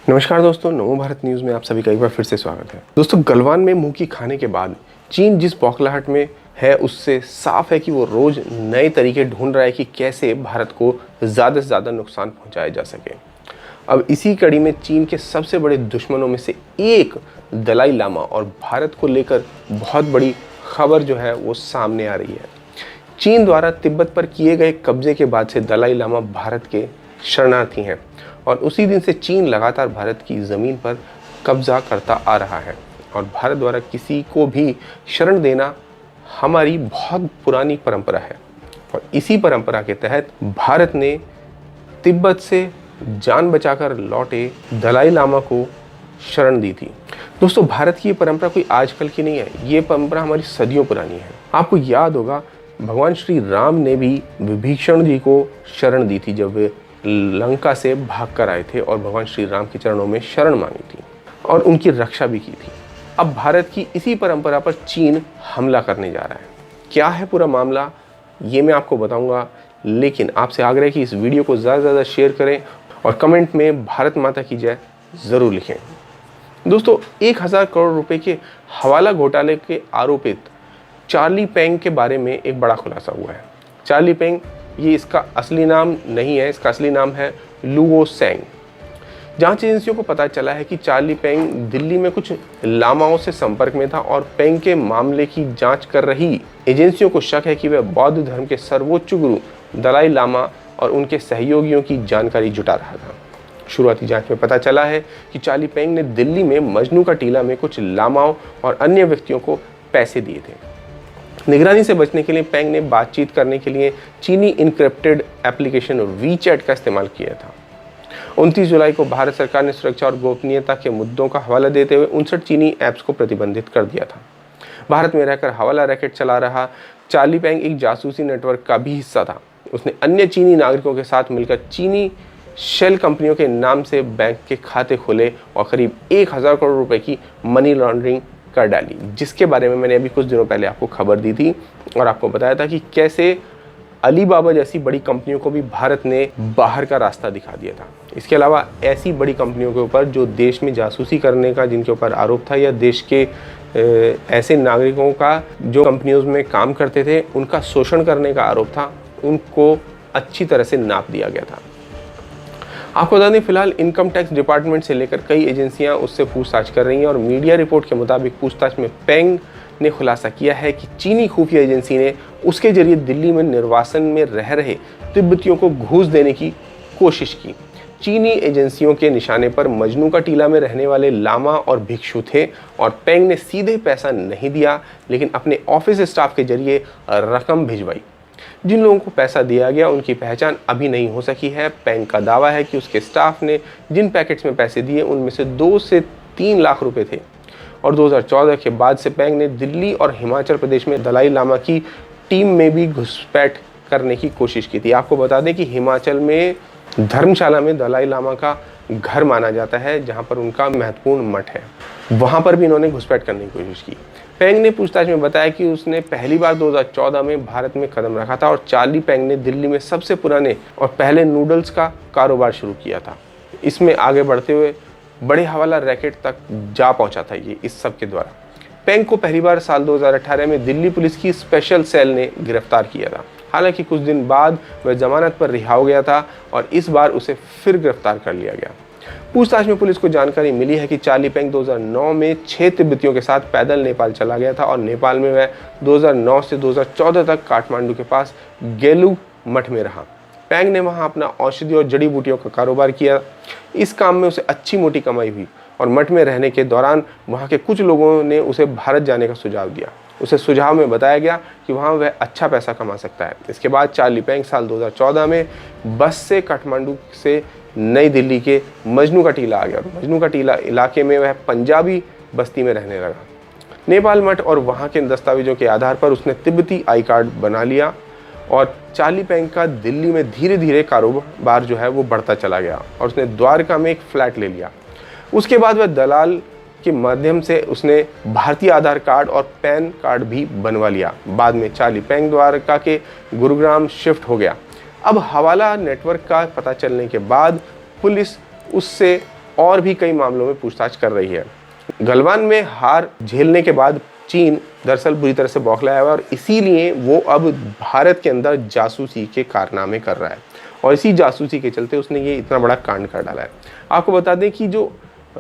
नमस्कार दोस्तों, नमो भारत न्यूज़ में आप सभी का एक बार फिर से स्वागत है। दोस्तों, गलवान में मुंह की खाने के बाद चीन जिस बौखलाहट में है उससे साफ है कि वो रोज़ नए तरीके ढूंढ रहा है कि कैसे भारत को ज़्यादा से ज़्यादा नुकसान पहुंचाया जा सके। अब इसी कड़ी में चीन के सबसे बड़े दुश्मनों में से एक दलाई लामा और भारत को लेकर बहुत बड़ी खबर जो है वो सामने आ रही है। चीन द्वारा तिब्बत पर किए गए कब्जे के बाद से दलाई लामा भारत के शरणार्थी हैं और उसी दिन से चीन लगातार भारत की ज़मीन पर कब्जा करता आ रहा है और भारत द्वारा किसी को भी शरण देना हमारी बहुत पुरानी परंपरा है। और इसी परंपरा के तहत भारत ने तिब्बत से जान बचाकर लौटे दलाई लामा को शरण दी थी। दोस्तों, भारत की ये परंपरा कोई आजकल की नहीं है, ये परंपरा हमारी सदियों पुरानी है। आपको याद होगा, भगवान श्री राम ने भी विभीषण जी को शरण दी थी जब वे लंका से भाग कर आए थे और भगवान श्री राम के चरणों में शरण मांगी थी और उनकी रक्षा भी की थी। अब भारत की इसी परंपरा पर चीन हमला करने जा रहा है। क्या है पूरा मामला, ये मैं आपको बताऊंगा, लेकिन आपसे आग्रह है कि इस वीडियो को ज़्यादा से ज़्यादा शेयर करें और कमेंट में भारत माता की जय ज़रूर लिखें। दोस्तों, 1000 करोड़ रुपए के हवाला घोटाले के आरोपित चार्ली पेंग के बारे में एक बड़ा खुलासा हुआ है। चार्ली पेंग, ये इसका असली नाम नहीं है, इसका असली नाम है लुओ सेंग। जांच एजेंसियों को पता चला है कि चार्ली पेंग दिल्ली में कुछ लामाओं से संपर्क में था और पेंग के मामले की जांच कर रही एजेंसियों को शक है कि वह बौद्ध धर्म के सर्वोच्च गुरु दलाई लामा और उनके सहयोगियों की जानकारी जुटा रहा था। शुरुआती जांच में पता चला है कि चार्ली पेंग ने दिल्ली में मजनू का टीला में कुछ लामाओं और अन्य व्यक्तियों को पैसे दिए थे। निगरानी से बचने के लिए पेंग ने बातचीत करने के लिए चीनी इनक्रिप्टेड एप्लीकेशन वीचैट का इस्तेमाल किया था। 29 जुलाई को भारत सरकार ने सुरक्षा और गोपनीयता के मुद्दों का हवाला देते हुए 59 चीनी ऐप्स को प्रतिबंधित कर दिया था। भारत में रहकर हवाला रैकेट चला रहा चार्ली पेंग एक जासूसी नेटवर्क का भी हिस्सा था। उसने अन्य चीनी नागरिकों के साथ मिलकर चीनी शेल कंपनियों के नाम से बैंक के खाते खोले और करीब 1000 करोड़ रुपए की मनी लॉन्ड्रिंग कर डाली, जिसके बारे में मैंने अभी कुछ दिनों पहले आपको खबर दी थी और आपको बताया था कि कैसे अलीबाबा जैसी बड़ी कंपनियों को भी भारत ने बाहर का रास्ता दिखा दिया था। इसके अलावा ऐसी बड़ी कंपनियों के ऊपर जो देश में जासूसी करने का जिनके ऊपर आरोप था या देश के ऐसे नागरिकों का जो कंपनियों में काम करते थे उनका शोषण करने का आरोप था, उनको अच्छी तरह से नाप दिया गया था। आपको बता दें, फिलहाल इनकम टैक्स डिपार्टमेंट से लेकर कई एजेंसियां उससे पूछताछ कर रही हैं और मीडिया रिपोर्ट के मुताबिक पूछताछ में पेंग ने खुलासा किया है कि चीनी खुफिया एजेंसी ने उसके जरिए दिल्ली में निर्वासन में रह रहे तिब्बतियों को घूस देने की कोशिश की। चीनी एजेंसियों के निशाने पर मजनू का टीला में रहने वाले लामा और भिक्षु थे और पेंग ने सीधे पैसा नहीं दिया, लेकिन अपने ऑफिस स्टाफ के जरिए रकम भिजवाई। जिन लोगों को पैसा दिया गया उनकी पहचान अभी नहीं हो सकी है। पेंग का दावा है कि उसके स्टाफ ने जिन पैकेट्स में पैसे दिए उनमें से 2 से 3 लाख रुपए थे और 2014 के बाद से पेंग ने दिल्ली और हिमाचल प्रदेश में दलाई लामा की टीम में भी घुसपैठ करने की कोशिश की थी। आपको बता दें कि हिमाचल में धर्मशाला में दलाई लामा का घर माना जाता है, जहाँ पर उनका महत्वपूर्ण मठ है, वहाँ पर भी इन्होंने घुसपैठ करने की कोशिश की। पेंग ने पूछताछ में बताया कि उसने पहली बार 2014 में भारत में कदम रखा था और चार्ली पेंग ने दिल्ली में सबसे पुराने और पहले नूडल्स का कारोबार शुरू किया था। इसमें आगे बढ़ते हुए बड़े हवाला रैकेट तक जा पहुंचा था ये इस सब के द्वारा। पेंग को पहली बार साल 2018 में दिल्ली पुलिस की स्पेशल सेल ने गिरफ्तार किया था। हालांकि कुछ दिन बाद वह जमानत पर रिहा हो गया था और इस बार उसे फिर गिरफ्तार कर लिया गया। पूछताछ में पुलिस को जानकारी मिली है कि चार्ली पेंग 2009 में 6 तिब्बतियों के साथ पैदल नेपाल चला गया था और नेपाल में वह 2009 से 2014 तक काठमांडू के पास गेलू मठ में रहा। पेंग ने वहां अपना औषधि और जड़ी बूटियों का कारोबार किया। इस काम में उसे अच्छी मोटी कमाई हुई और मठ में रहने के दौरान वहां के कुछ लोगों ने उसे भारत जाने का सुझाव दिया। उसे सुझाव में बताया गया कि वहाँ वह अच्छा पैसा कमा सकता है। इसके बाद चार्ली पेंग साल 2014 में बस से काठमांडू से नई दिल्ली के मजनू का टीला आ गया और मजनू का टीला इलाके में वह पंजाबी बस्ती में रहने लगा। नेपाल मठ और वहाँ के दस्तावेजों के आधार पर उसने तिब्बती आई कार्ड बना लिया और चार्ली पेंग का दिल्ली में धीरे धीरे कारोबार जो है वो बढ़ता चला गया और उसने द्वारका में एक फ्लैट ले लिया। उसके बाद वह दलाल के माध्यम से उसने भारतीय आधार कार्ड और पैन कार्ड भी बनवा लिया। बाद में चार्ली पेंग द्वारका के गुरुग्राम शिफ्ट हो गया। अब हवाला नेटवर्क का पता चलने के बाद पुलिस उससे और भी कई मामलों में पूछताछ कर रही है। गलवान में हार झेलने के बाद चीन दरअसल बुरी तरह से बौखलाया हुआ है और इसीलिए वो अब भारत के अंदर जासूसी के कारनामे कर रहा है और इसी जासूसी के चलते उसने ये इतना बड़ा कांड कर डाला है। आपको बता दें कि जो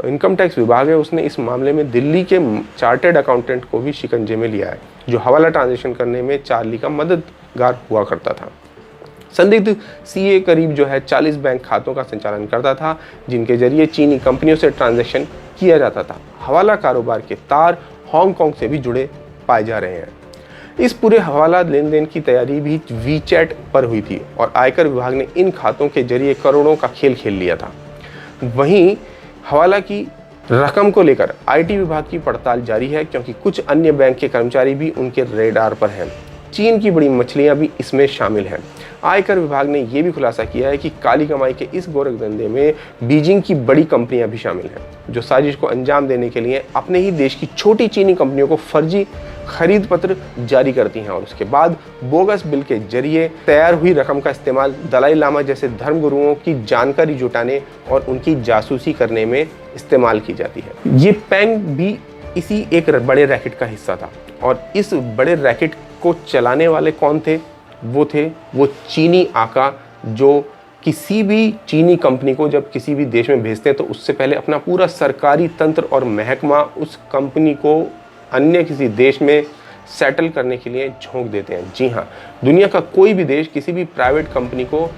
इनकम टैक्स विभाग है उसने इस मामले में दिल्ली के चार्टर्ड अकाउंटेंट को भी शिकंजे में लिया है, जो हवाला ट्रांजैक्शन करने में चार्ली का मददगार हुआ करता था। संदिग्ध सीए करीब जो है 40 बैंक खातों का संचालन करता था, जिनके जरिए चीनी कंपनियों से ट्रांजैक्शन किया जाता था। हवाला कारोबार के तार हांगकांग से भी जुड़े पाए जा रहे हैं। इस पूरे हवाला लेन देन की तैयारी भी वीचैट पर हुई थी और आयकर विभाग ने इन खातों के जरिए करोड़ों का खेल खेल लिया था। वहीं हवाला की रकम को लेकर आईटी विभाग की पड़ताल जारी है, क्योंकि कुछ अन्य बैंक के कर्मचारी भी उनके रेडार पर हैं। चीन की बड़ी मछलियां भी इसमें शामिल हैं। आयकर विभाग ने यह भी खुलासा किया है कि काली कमाई के इस गोरख धंधे में बीजिंग की बड़ी कंपनियां भी शामिल हैं, जो साजिश को अंजाम देने के लिए अपने ही देश की छोटी चीनी कंपनियों को फर्जी खरीद पत्र जारी करती हैं और उसके बाद बोगस बिल के जरिए तैयार हुई रकम का इस्तेमाल दलाई लामा जैसे धर्मगुरुओं की जानकारी जुटाने और उनकी जासूसी करने में इस्तेमाल की जाती है। ये पैंग भी इसी एक बड़े रैकेट का हिस्सा था और इस बड़े रैकेट को चलाने वाले कौन थे? वो चीनी आका, जो किसी भी चीनी कंपनी को जब किसी भी देश में भेजते हैं तो उससे पहले अपना पूरा सरकारी तंत्र और महकमा उस कंपनी को अन्य किसी देश में सेटल करने के लिए झोंक देते हैं। जी हाँ, दुनिया का कोई भी देश किसी भी प्राइवेट कंपनी को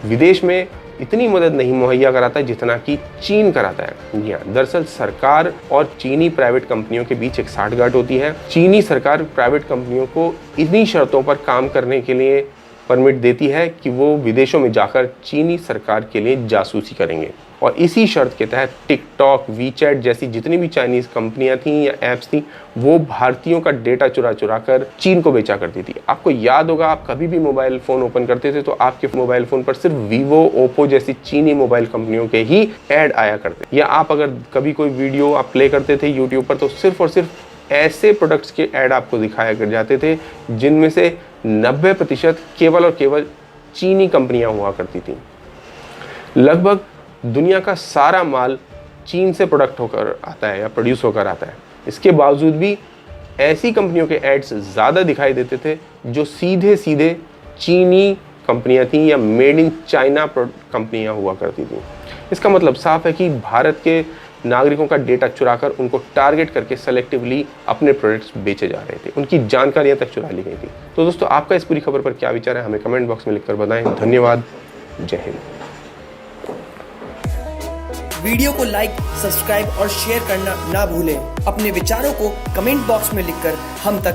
विदेश में इतनी मदद नहीं मुहैया कराता जितना कि चीन कराता है। जी हाँ, दरअसल सरकार और चीनी प्राइवेट कंपनियों के बीच एक साठगांठ होती है। चीनी सरकार प्राइवेट कंपनियों को इन्हीं शर्तों पर काम करने के लिए परमिट देती है कि वो विदेशों में जाकर चीनी सरकार के लिए जासूसी करेंगे और इसी शर्त के तहत टिकटॉक, वीचैट जैसी जितनी भी चाइनीज कंपनियां थीं या ऐप्स थीं, वो भारतीयों का डेटा चुरा कर चीन को बेचा करती थी। आपको याद होगा, आप कभी भी मोबाइल फ़ोन ओपन करते थे तो आपके मोबाइल फ़ोन पर सिर्फ वीवो, ओप्पो जैसी चीनी मोबाइल कंपनियों के ही ऐड आया करते। या आप अगर कभी कोई वीडियो आप प्ले करते थे यूट्यूब पर तो सिर्फ और सिर्फ ऐसे प्रोडक्ट्स के ऐड आपको दिखाया कर जाते थे जिनमें से 90% केवल और केवल चीनी कंपनियां हुआ करती थीं। लगभग दुनिया का सारा माल चीन से प्रोडक्ट होकर आता है या प्रोड्यूस होकर आता है। इसके बावजूद भी ऐसी कंपनियों के एड्स ज़्यादा दिखाई देते थे जो सीधे सीधे चीनी कंपनियां थीं या मेड इन चाइना कंपनियां हुआ करती थीं। इसका मतलब साफ है कि भारत के नागरिकों का डेटा चुराकर उनको टारगेट करके सेलेक्टिवली अपने प्रोडक्ट्स बेचे जा रहे थे, उनकी जानकारियां तक चुरा ली गई थी। तो दोस्तों, आपका इस पूरी खबर पर क्या विचार है, हमें कमेंट बॉक्स में लिखकर बताएं। धन्यवाद। जय हिंद। वीडियो को लाइक, सब्सक्राइब और शेयर करना ना भूलें। अपने विचारों को कमेंट बॉक्स में लिखकर हम तक